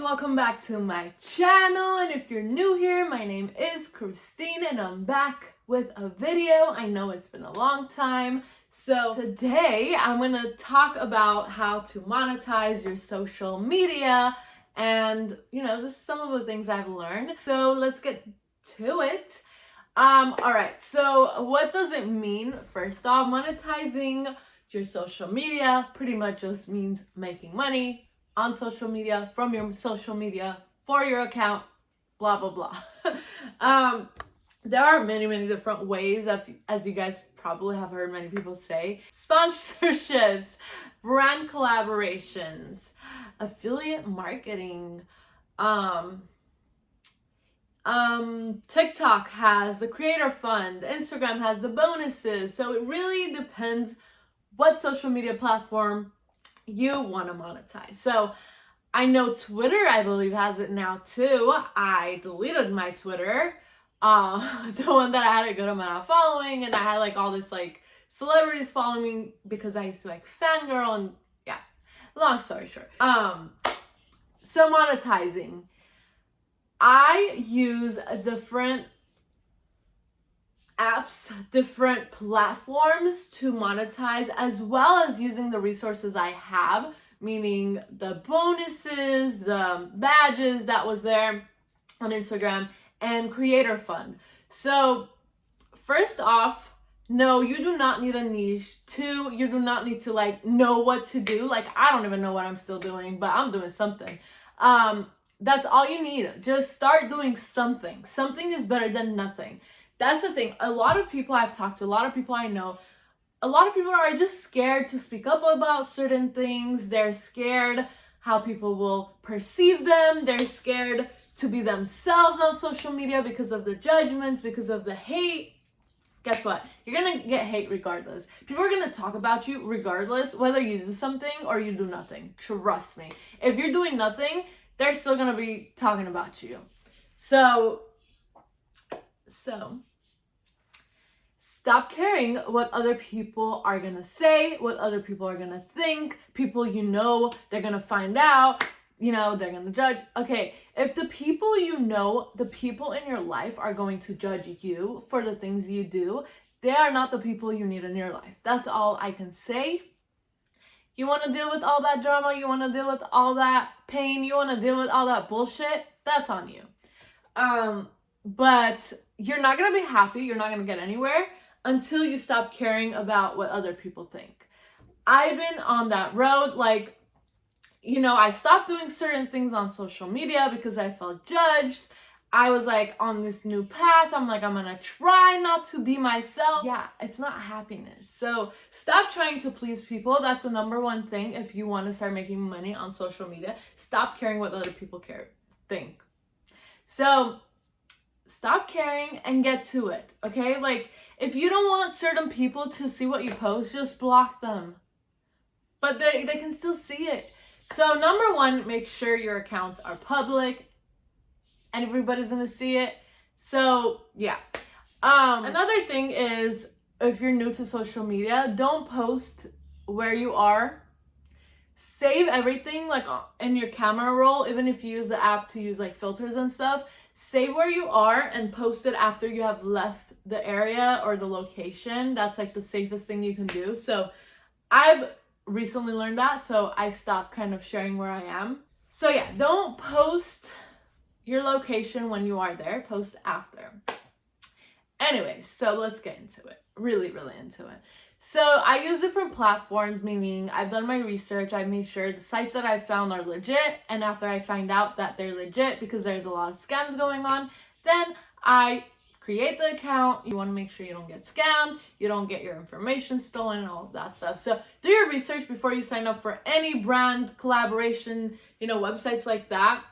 welcome back to my channel, and if you're new here, my name is Christine and I'm back with a video. I know it's been a long time, so today I'm going to talk about how to monetize your social media and, just some of the things I've learned. So let's get to it. Alright, so what does it mean? First off, monetizing your social media pretty much just means making money on social media, from your social media, for your account, blah, blah, blah. There are many different ways, as you guys probably have heard many people say. Sponsorships, brand collaborations, affiliate marketing. TikTok has the creator fund, Instagram has the bonuses. So it really depends what social media platform you want to monetize. So I know Twitter, I believe, has it now too. I deleted my Twitter, the one that I had a good amount of following, and I had like all this like celebrities following me because I used to like fangirl, and yeah, long story short. So monetizing, I use different apps, different platforms to monetize, as well as using the resources I have, meaning the bonuses, the badges that was there on Instagram, and creator fund. So first off, no, you do not need a niche. Two, you do not need to like know what to do. Like, I don't even know what I'm still doing, but I'm doing something. That's all you need. Just start doing something. Something is better than nothing. That's the thing. A lot of people I've talked to, a lot of people I know, a lot of people are just scared to speak up about certain things. They're scared how people will perceive them. They're scared to be themselves on social media because of the judgments, because of the hate. Guess what? You're going to get hate regardless. People are going to talk about you regardless, whether you do something or you do nothing. Trust me. If you're doing nothing, they're still going to be talking about you. So stop caring what other people are gonna say, what other people are gonna think. People they're gonna find out, they're gonna judge. Okay, if the people the people in your life are going to judge you for the things you do, they are not the people you need in your life. That's all I can say. You want to deal with all that drama, you want to deal with all that pain, you want to deal with all that bullshit, that's on you. But you're not going to be happy, you're not going to get anywhere until you stop caring about what other people think. I've been on that road, I stopped doing certain things on social media because I felt judged. I was like on this new path. I'm like, I'm going to try not to be myself. Yeah, it's not happiness. So stop trying to please people. That's the number one thing if you want to start making money on social media. Stop caring what other people think. So stop caring and get to it, okay? Like, if you don't want certain people to see what you post, just block them. But they can still see it. So number one, make sure your accounts are public and everybody's gonna see it. So yeah. Another thing is, if you're new to social media, don't post where you are. Save everything like in your camera roll, even if you use the app to use like filters and stuff. Save where you are and post it after you have left the area or the location. That's like the safest thing you can do. So I've recently learned that, so I stopped kind of sharing where I am. So yeah, don't post your location when you are there, post after. Anyway, so let's get into it. Really into it. So I use different platforms, meaning I've done my research, I made sure the sites that I found are legit, and after I find out that they're legit because there's a lot of scams going on, then I create the account. You want to make sure you don't get scammed, you don't get your information stolen, and all of that stuff. So do your research before you sign up for any brand collaboration, websites like that.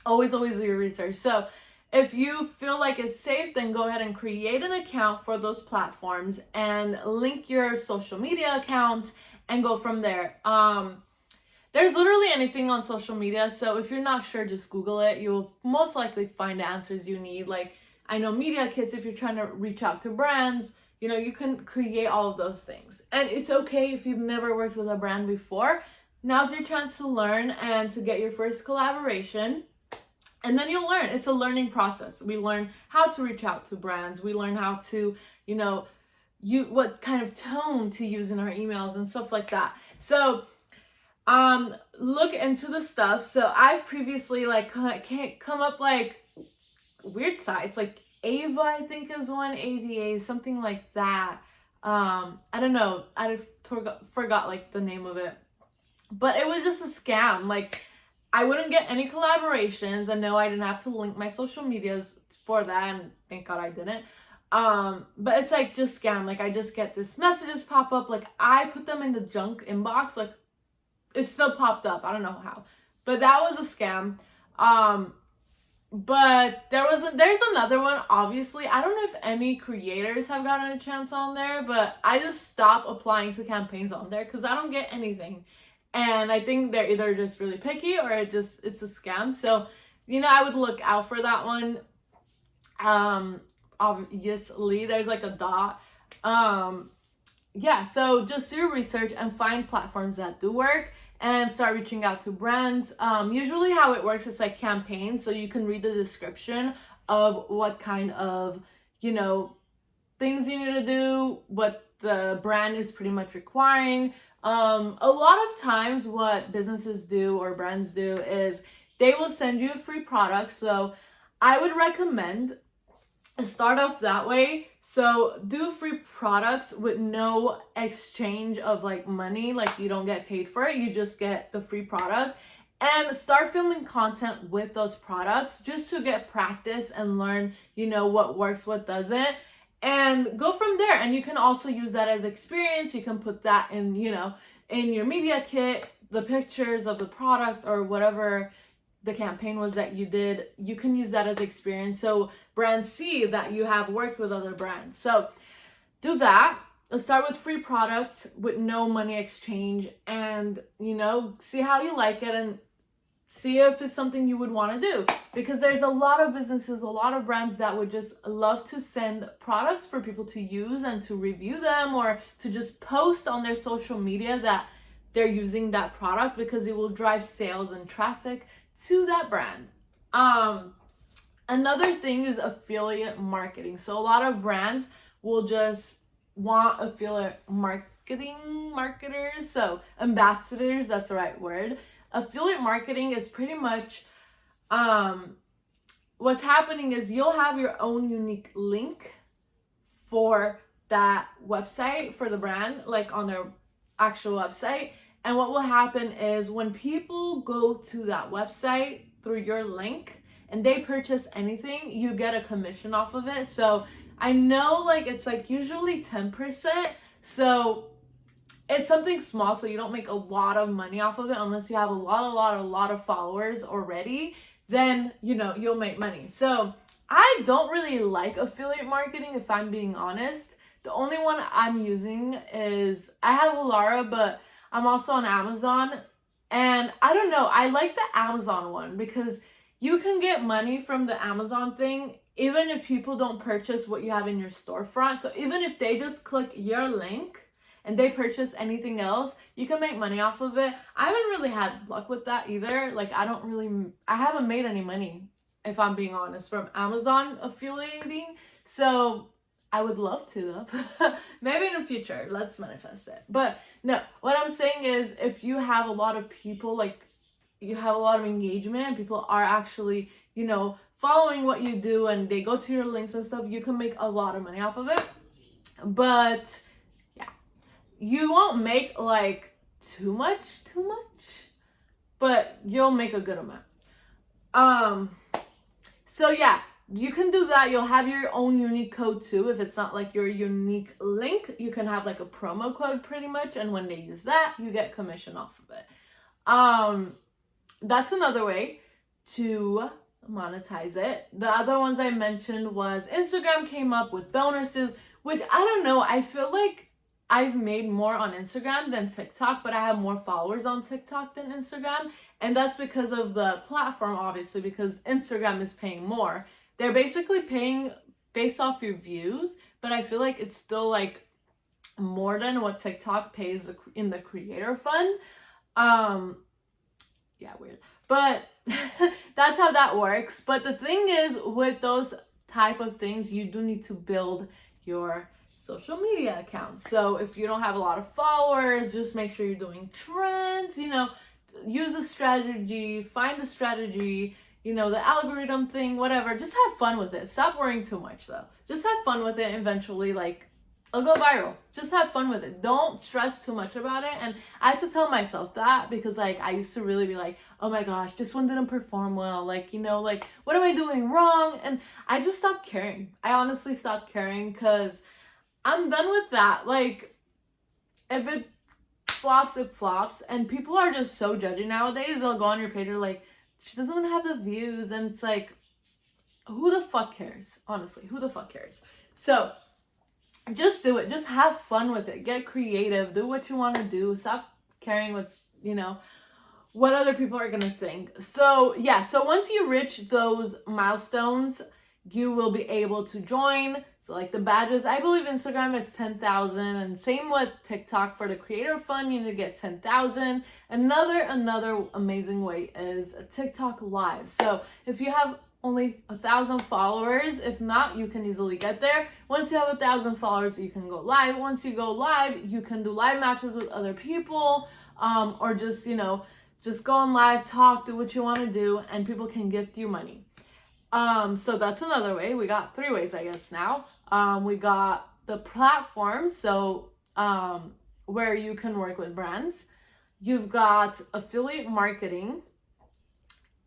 Always do your research. So if you feel like it's safe, then go ahead and create an account for those platforms and link your social media accounts and go from there. There's literally anything on social media, so if you're not sure, just Google it. You'll most likely find the answers you need. Like, I know media kits, if you're trying to reach out to brands, you can create all of those things. And it's okay if you've never worked with a brand before. now's your chance to learn and to get your first collaboration. And then you'll learn. It's a learning process. We learn how to reach out to brands. We learn how to, what kind of tone to use in our emails and stuff like that. So look into the stuff. So I've previously come up weird sites like Ava, I think is one, ADA, something like that. I don't know. I forgot like the name of it, but it was just a scam. Like, I wouldn't get any collaborations. I know I didn't have to link my social medias for that, and thank God I didn't. But it's like just scam. Like, I just get this messages pop up. Like, I put them in the junk inbox. Like, it still popped up. I don't know how, but that was a scam. But there's another one. Obviously, I don't know if any creators have gotten a chance on there, but I just stopped applying to campaigns on there because I don't get anything. And I think they're either just really picky or it's a scam. So, I would look out for that one. Obviously, there's like a dot. Yeah, so just do your research and find platforms that do work and start reaching out to brands. Usually how it works, it's like campaigns. So you can read the description of what kind of, things you need to do, what the brand is pretty much requiring. A lot of times what businesses do or brands do is they will send you free products. So I would recommend start off that way. So do free products with no exchange of like money. Like, you don't get paid for it. You just get the free product, and start filming content with those products just to get practice and learn, what works, what doesn't, and go from there. And you can also use that as experience. You can put that in, in your media kit, the pictures of the product or whatever the campaign was that you did. You can use that as experience so brands see that you have worked with other brands. So do that. Let's start with free products with no money exchange, and see how you like it and see if it's something you would want to do, because there's a lot of businesses, a lot of brands that would just love to send products for people to use and to review them, or to just post on their social media that they're using that product, because it will drive sales and traffic to that brand. Another thing is affiliate marketing. So a lot of brands will just want affiliate marketers, so ambassadors, that's the right word. Affiliate marketing is pretty much what's happening is you'll have your own unique link for that website, for the brand, like on their actual website. And what will happen is when people go to that website through your link and they purchase anything, you get a commission off of it. So I know it's usually 10%. So it's something small, so you don't make a lot of money off of it unless you have a lot of followers already. Then, you'll make money. So I don't really like affiliate marketing, if I'm being honest. The only one I'm using is, I have Alara, but I'm also on Amazon. And I don't know, I like the Amazon one because you can get money from the Amazon thing even if people don't purchase what you have in your storefront. So even if they just click your link and they purchase anything else, you can make money off of it. I haven't really had luck with that either. I haven't made any money, if I'm being honest, from Amazon affiliating. So I would love to though. Maybe in the future, let's manifest it. But no, what I'm saying is, if you have a lot of people, you have a lot of engagement and people are actually, following what you do and they go to your links and stuff, you can make a lot of money off of it. But yeah, you won't make too much, but you'll make a good amount. So yeah, you can do that. You'll have your own unique code too. If it's not your unique link, you can have a promo code pretty much. And when they use that, you get commission off of it. That's another way to monetize it. The other ones I mentioned was Instagram came up with bonuses, which I don't know. I feel like I've made more on Instagram than TikTok, but I have more followers on TikTok than Instagram. And that's because of the platform, obviously, because Instagram is paying more. They're basically paying based off your views, but I feel like it's still more than what TikTok pays in the creator fund. Yeah, weird. But that's how that works. But the thing is, with those type of things, you do need to build your social media accounts. So if you don't have a lot of followers, just make sure you're doing trends, use a strategy, find a strategy, the algorithm thing, whatever. Just have fun with it. Stop worrying too much though. Just have fun with it. Eventually, like, it'll go viral. Just have fun with it. Don't stress too much about it. And I had to tell myself that because, like, I used to really be like, oh my gosh, this one didn't perform well. Like, like, what am I doing wrong? And I just stopped caring. I honestly stopped caring because I'm done with that. Like, if it flops, it flops. And people are just so judgy nowadays. They'll go on your page and like, she doesn't even have the views. And it's like, who the fuck cares? Honestly, who the fuck cares? So just do it. Just have fun with it. Get creative. Do what you want to do. Stop caring what's, what other people are going to think. So, yeah. So once you reach those milestones, you will be able to join. So like the badges, I believe Instagram is 10,000, and same with TikTok for the creator fund, you need to get 10,000. Another amazing way is a TikTok live. So if you have only 1,000 followers, if not, you can easily get there. Once you have 1,000 followers, you can go live. Once you go live, you can do live matches with other people, or just go on live, talk, do what you want to do, and people can gift you money. So that's another way. We got 3 ways, I guess, now. We got the platform, so where you can work with brands. You've got affiliate marketing,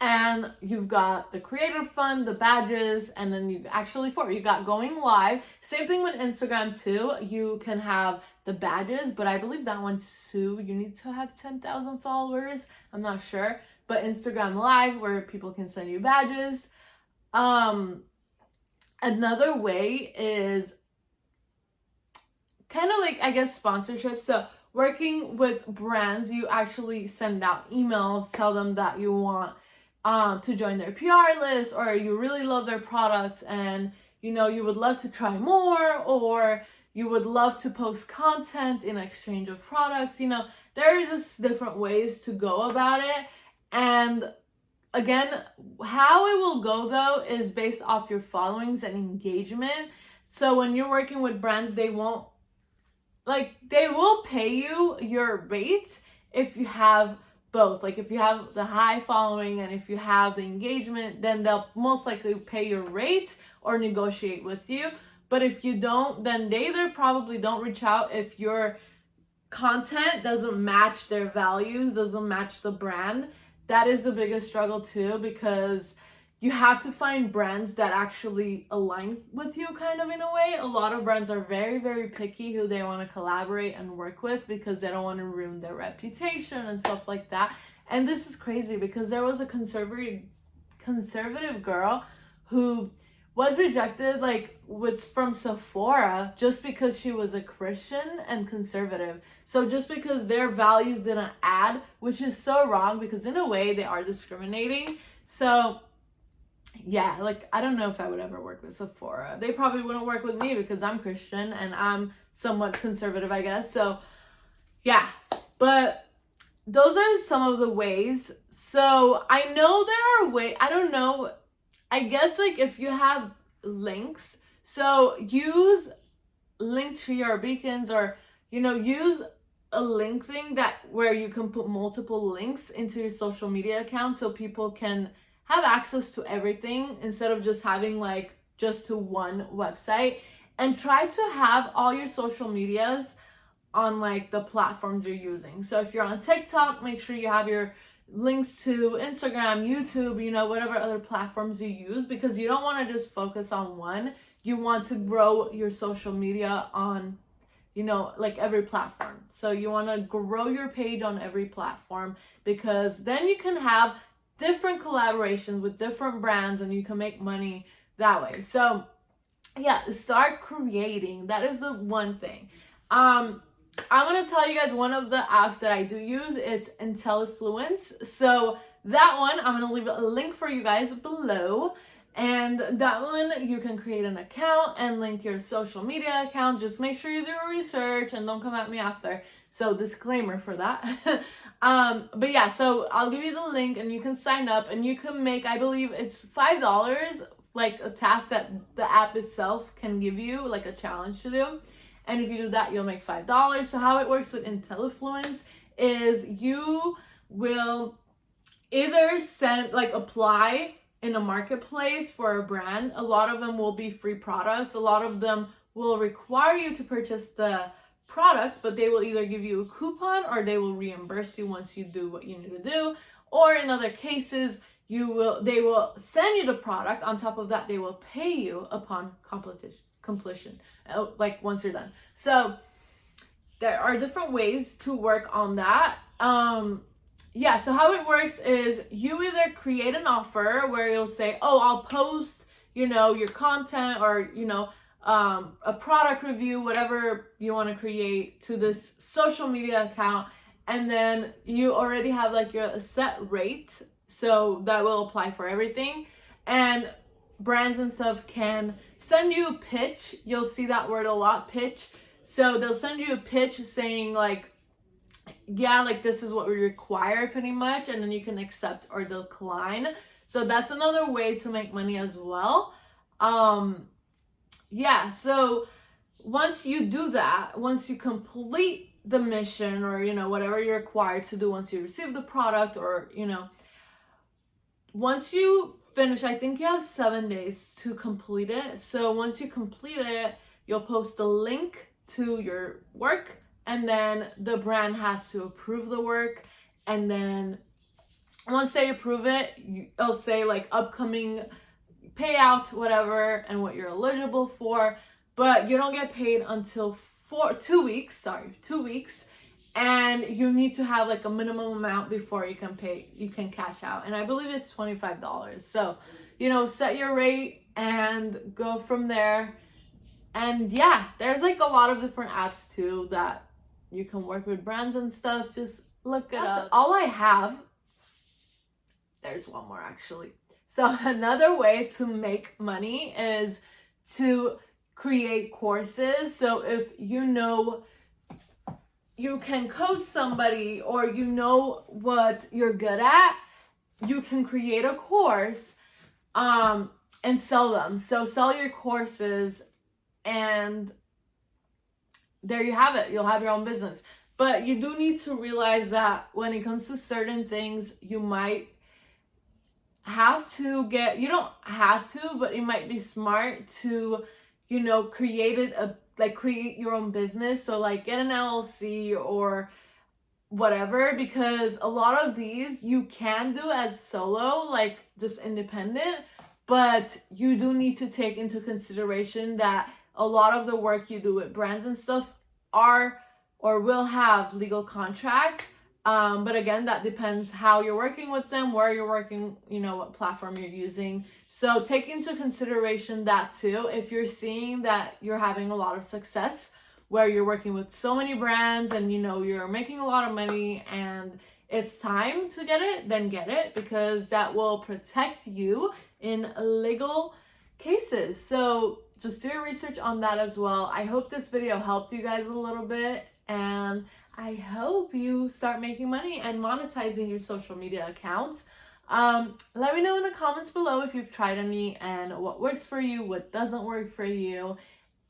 and you've got the creator fund, the badges, and then you got going live. Same thing with Instagram too. You can have the badges, but I believe that one too, you need to have 10,000 followers. I'm not sure, but Instagram live where people can send you badges. Another way is kind of like, I guess, sponsorship. So working with brands, you actually send out emails, tell them that you want to join their PR list, or you really love their products and you would love to try more, or you would love to post content in exchange of products. There are just different ways to go about it. And again, how it will go though is based off your followings and engagement. So when you're working with brands, they will pay you your rate if you have both. Like if you have the high following and if you have the engagement, then they'll most likely pay your rate or negotiate with you. But if you don't, then they either probably don't reach out if your content doesn't match their values, doesn't match the brand. That is the biggest struggle too, because you have to find brands that actually align with you kind of in a way. A lot of brands are very, very picky who they want to collaborate and work with because they don't want to ruin their reputation and stuff like that. And this is crazy because there was a conservative girl who was rejected from Sephora just because she was a Christian and conservative. So just because their values didn't add, which is so wrong because in a way they are discriminating. So yeah, I don't know if I would ever work with Sephora. They probably wouldn't work with me because I'm Christian and I'm somewhat conservative, I guess. So yeah, but those are some of the ways. So I know there are ways, I don't know, I guess if you have links, so use Linktree or Beacons, or use a link thing where you can put multiple links into your social media account so people can have access to everything instead of just having just to one website. And try to have all your social medias on the platforms you're using. So if you're on TikTok, make sure you have your links to Instagram, YouTube, whatever other platforms you use, because you don't want to just focus on one. You want to grow your social media on, every platform. So you want to grow your page on every platform, because then you can have different collaborations with different brands and you can make money that way. So yeah, start creating. That is the one thing. I'm going to tell you guys one of the apps that I do use. It's Intellifluence. So that one, I'm going to leave a link for you guys below. And that one, you can create an account and link your social media account. Just make sure you do research and don't come at me after. So disclaimer for that. But yeah, so I'll give you the link and you can sign up and you can make, I believe it's $5, like a task that the app itself can give you, like a challenge to do. And if you do that, you'll make $5. So how it works with Intellifluence is you will either apply in a marketplace for a brand. A lot of them will be free products. A lot of them will require you to purchase the product, but they will either give you a coupon or they will reimburse you once you do what you need to do. Or in other cases, they will send you the product. On top of that, they will pay you upon completion, like once you're done. So there are different ways to work on that. Yeah, so how it works is you either create an offer where you'll say, oh, I'll post, your content or, a product review, whatever you want to create to this social media account. And then you already have like your set rate. So that will apply for everything. And brands and stuff can send you a pitch. You'll see that word a lot, pitch. So they'll send you a pitch saying like, yeah, like this is what we require pretty much. And then you can accept or decline. So that's another way to make money as well. Yeah, so once you do that, once you complete the mission or, whatever you're required to do once you receive the product or, once you finish, I think you have 7 days to complete it. So once you complete it, you'll post the link to your work and then the brand has to approve the work. And then once they approve it, it'll say like upcoming payout, whatever, and what you're eligible for, but you don't get paid until 2 weeks, and you need to have like a minimum amount before you can cash out, and I believe it's $25. So, set your rate and go from there. And yeah, there's like a lot of different apps too that you can work with brands and stuff. Just look it up. All I have. There's one more actually. So another way to make money is to create courses. So if you can coach somebody or what you're good at, you can create a course and sell them. So sell your courses and there you have it. You'll have your own business. But you do need to realize that when it comes to certain things, you might you don't have to, but it might be smart to, create your own business. So like get an LLC or whatever, because a lot of these you can do as solo, like just independent, but you do need to take into consideration that a lot of the work you do with brands and stuff are or will have legal contracts. But again, that depends how you're working with them, where you're working, what platform you're using. So take into consideration that too. If you're seeing that you're having a lot of success where you're working with so many brands and, you're making a lot of money and it's time to get it, then get it, because that will protect you in legal cases. So just do your research on that as well. I hope this video helped you guys a little bit, and I hope you start making money and monetizing your social media accounts. Let me know in the comments below if you've tried any and what works for you, what doesn't work for you.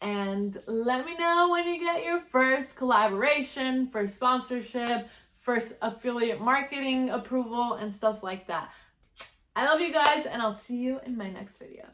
And let me know when you get your first collaboration, first sponsorship, first affiliate marketing approval and stuff like that. I love you guys, and I'll see you in my next video.